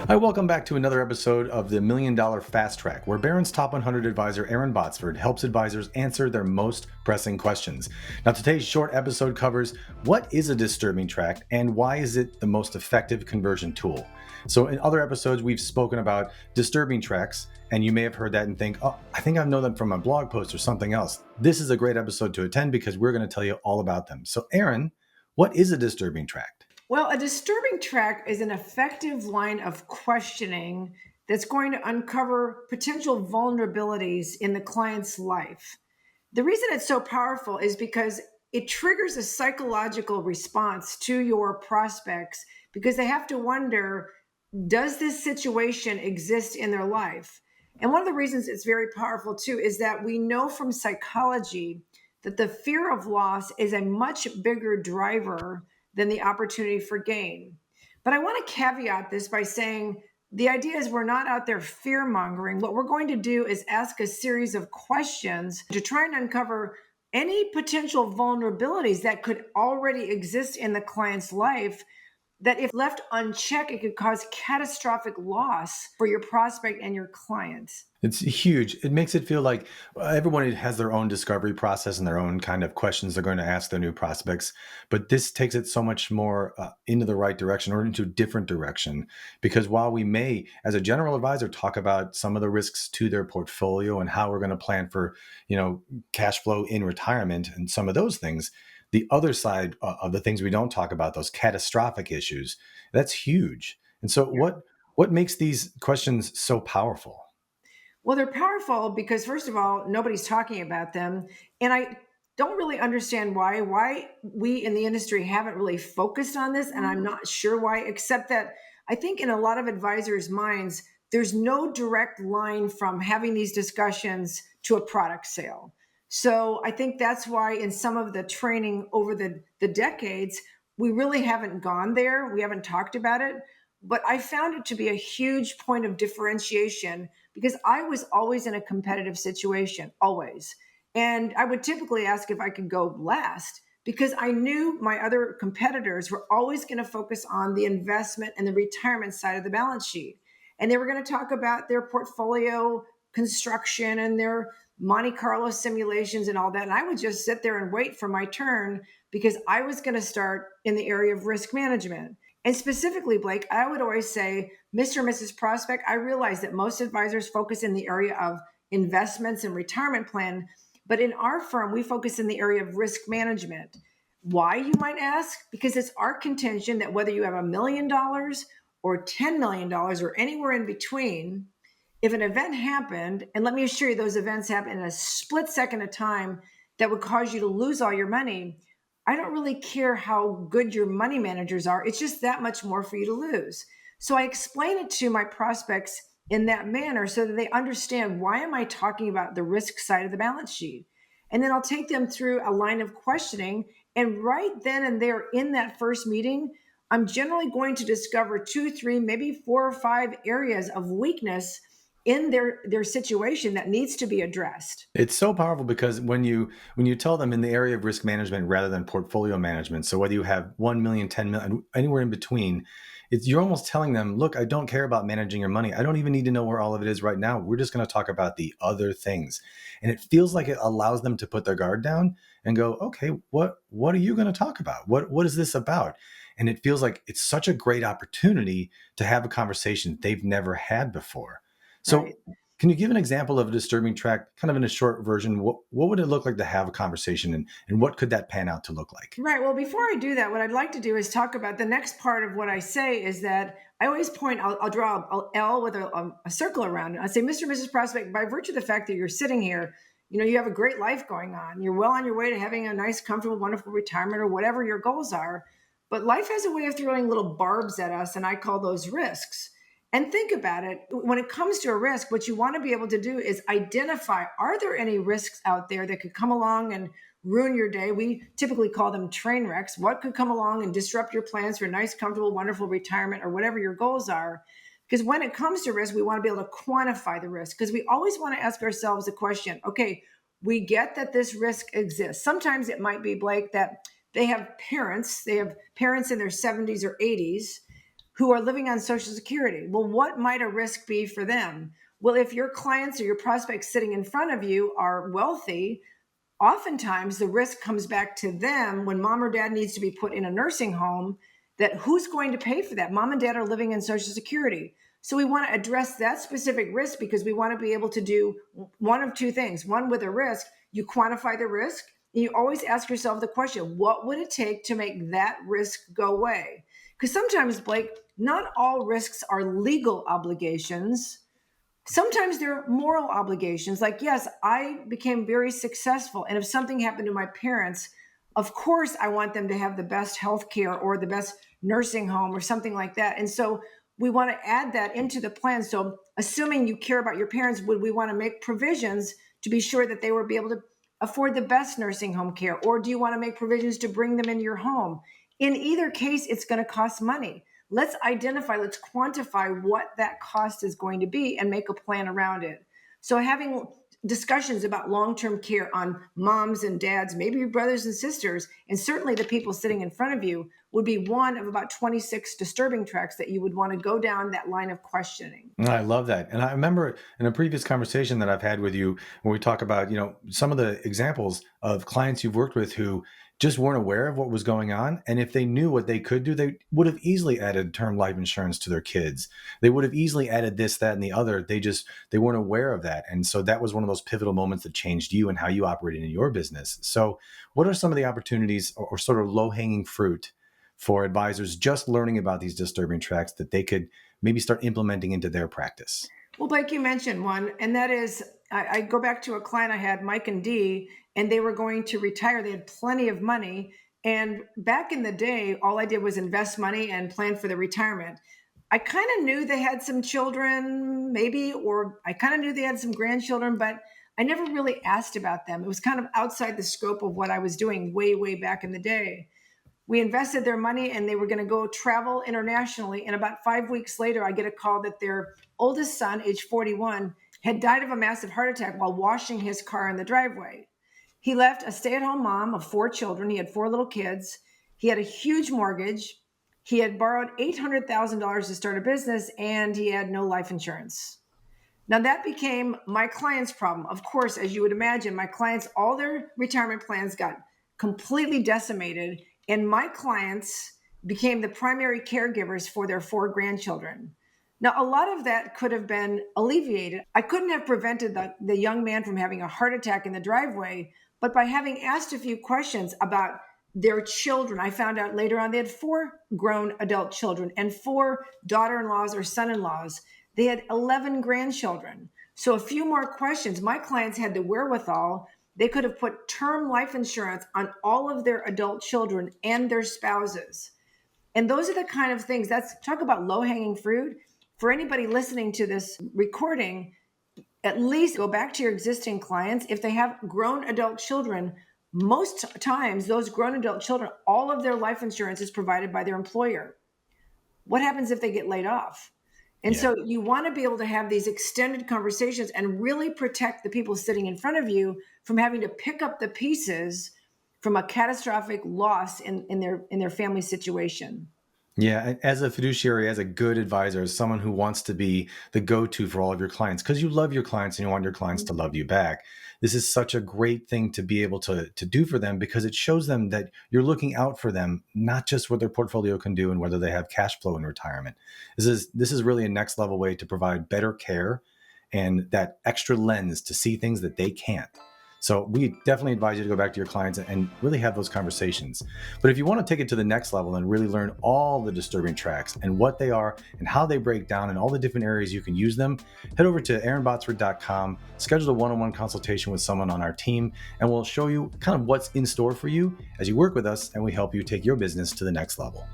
Hi, welcome back to another episode of the Million Dollar Fast Track, where Barron's Top 100 advisor Erin Botsford helps advisors answer their most pressing questions. Now, today's short episode covers what is a disturbing track and why is it the most effective conversion tool. So, in other episodes, we've spoken about disturbing tracks, and you may have heard that and think, oh, I think I know them from a blog post or something else. This is a great episode to attend because we're going to tell you all about them. So, Erin, what is a disturbing track? Well, a disturbing track is an effective line of questioning that's going to uncover potential vulnerabilities in the client's life. The reason it's so powerful is because it triggers a psychological response to your prospects because they have to wonder, does this situation exist in their life? And one of the reasons it's very powerful too is that we know from psychology that the fear of loss is a much bigger driver than the opportunity for gain. But I want to caveat this by saying the idea is we're not out there fear mongering. What we're going to do is ask a series of questions to try and uncover any potential vulnerabilities that could already exist in the client's life that if left unchecked, it could cause catastrophic loss for your prospect and your client. It's huge. It makes it feel like everyone has their own discovery process and their own kind of questions they're going to ask their new prospects. But this takes it so much more into the right direction or into a different direction. Because while we may, as a general advisor, talk about some of the risks to their portfolio and how we're going to plan for, cash flow in retirement and some of those things, the other side of the things we don't talk about, those catastrophic issues, that's huge. And so, what makes these questions so powerful? Well, they're powerful because, first of all, nobody's talking about them. And I don't really understand why we in the industry haven't really focused on this. And I'm not sure why, except that I think in a lot of advisors' minds, there's no direct line from having these discussions to a product sale. So I think that's why in some of the training over the decades, we really haven't gone there. We haven't talked about it. But I found it to be a huge point of differentiation because I was always in a competitive situation, always. And I would typically ask if I could go last because I knew my other competitors were always going to focus on the investment and the retirement side of the balance sheet. And they were going to talk about their portfolio construction and their Monte Carlo simulations and all that. And I would just sit there and wait for my turn because I was going to start in the area of risk management. And specifically, Blake, I would always say, Mr. and Mrs. Prospect, I realize that most advisors focus in the area of investments and retirement plan, but in our firm, we focus in the area of risk management. Why, you might ask? Because it's our contention that whether you have $1 million or $10 million or anywhere in between, if an event happened, and let me assure you, those events happen in a split second of time that would cause you to lose all your money, I don't really care how good your money managers are. It's just that much more for you to lose. So I explain it to my prospects in that manner so that they understand, why am I talking about the risk side of the balance sheet? And then I'll take them through a line of questioning. And right then and there in that first meeting, I'm generally going to discover 2, 3, maybe 4 or 5 areas of weakness in their situation that needs to be addressed. It's so powerful because when you tell them in the area of risk management rather than portfolio management, so whether you have 1 million, 10 million, anywhere in between, you're almost telling them, look, I don't care about managing your money. I don't even need to know where all of it is right now. We're just going to talk about the other things. And it feels like it allows them to put their guard down and go, okay, what are you going to talk about? What is this about? And it feels like it's such a great opportunity to have a conversation they've never had before. So Right. can you give an example of a disturbing track, kind of in a short version? What would it look like to have a conversation, and what could that pan out to look like? Right. Well, before I do that, what I'd like to do is talk about the next part of what I say is that I always point, I'll draw a L with a circle around it. I say, Mr. and Mrs. Prospect, by virtue of the fact that you're sitting here, you have a great life going on. You're well on your way to having a nice, comfortable, wonderful retirement or whatever your goals are. But life has a way of throwing little barbs at us, and I call those risks. And think about it. When it comes to a risk, what you want to be able to do is identify, are there any risks out there that could come along and ruin your day? We typically call them train wrecks. What could come along and disrupt your plans for a nice, comfortable, wonderful retirement or whatever your goals are? Because when it comes to risk, we want to be able to quantify the risk because we always want to ask ourselves the question, okay, we get that this risk exists. Sometimes it might be, Blake, that they have parents in their 70s or 80s who are living on Social Security. Well, what might a risk be for them? Well, if your clients or your prospects sitting in front of you are wealthy, oftentimes the risk comes back to them when mom or dad needs to be put in a nursing home. That who's going to pay for that? Mom and dad are living in Social Security. So we want to address that specific risk because we want to be able to do one of two things. One, with a risk, you quantify the risk. And you always ask yourself the question, what would it take to make that risk go away? Because sometimes, Blake, not all risks are legal obligations. Sometimes they're moral obligations. Like, yes, I became very successful. And if something happened to my parents, of course, I want them to have the best health care or the best nursing home or something like that. And so we want to add that into the plan. So, assuming you care about your parents, would we want to make provisions to be sure that they will be able to afford the best nursing home care? Or do you want to make provisions to bring them into your home? In either case, it's going to cost money. Let's identify, let's quantify what that cost is going to be and make a plan around it. So having discussions about long-term care on moms and dads, maybe your brothers and sisters, and certainly the people sitting in front of you would be one of about 26 disturbing tracks that you would want to go down that line of questioning. I love that. And I remember in a previous conversation that I've had with you when we talk about, some of the examples of clients you've worked with who just weren't aware of what was going on. And if they knew what they could do, they would have easily added term life insurance to their kids. They would have easily added this, that, and the other. They weren't aware of that. And so that was one of those pivotal moments that changed you and how you operated in your business. So what are some of the opportunities or sort of low-hanging fruit for advisors just learning about these disturbing tracks that they could maybe start implementing into their practice? Well, Blake, you mentioned one, and that is I go back to a client I had, Mike and Dee, and they were going to retire. They had plenty of money. And back in the day, all I did was invest money and plan for the retirement. I kind of knew they had some children, maybe, or I kind of knew they had some grandchildren, but I never really asked about them. It was kind of outside the scope of what I was doing way, way back in the day. We invested their money and they were going to go travel internationally. And about 5 weeks later, I get a call that their oldest son, age 41, had died of a massive heart attack while washing his car in the driveway. He left a stay-at-home mom of 4 children. He had 4 little kids. He had a huge mortgage. He had borrowed $800,000 to start a business, and he had no life insurance. Now that became my client's problem. Of course, as you would imagine, my clients, all their retirement plans got completely decimated, and my clients became the primary caregivers for their 4 grandchildren. Now, a lot of that could have been alleviated. I couldn't have prevented the young man from having a heart attack in the driveway, but by having asked a few questions about their children, I found out later on they had 4 grown adult children and 4 daughter-in-laws or son-in-laws. They had 11 grandchildren. So a few more questions. My clients had the wherewithal. They could have put term life insurance on all of their adult children and their spouses. And those are the kind of things, talk about low-hanging fruit. For anybody listening to this recording, at least go back to your existing clients. If they have grown adult children, most times those grown adult children, all of their life insurance is provided by their employer. What happens if they get laid off? And so you want to be able to have these extended conversations and really protect the people sitting in front of you from having to pick up the pieces from a catastrophic loss in their family situation. Yeah, as a fiduciary, as a good advisor, as someone who wants to be the go-to for all of your clients, because you love your clients and you want your clients to love you back. This is such a great thing to be able to do for them because it shows them that you're looking out for them, not just what their portfolio can do and whether they have cash flow in retirement. This is really a next level way to provide better care and that extra lens to see things that they can't. So we definitely advise you to go back to your clients and really have those conversations. But if you want to take it to the next level and really learn all the disturbing tracks and what they are and how they break down and all the different areas you can use them, head over to erinbotsford.com, schedule a one-on-one consultation with someone on our team, and we'll show you kind of what's in store for you as you work with us and we help you take your business to the next level.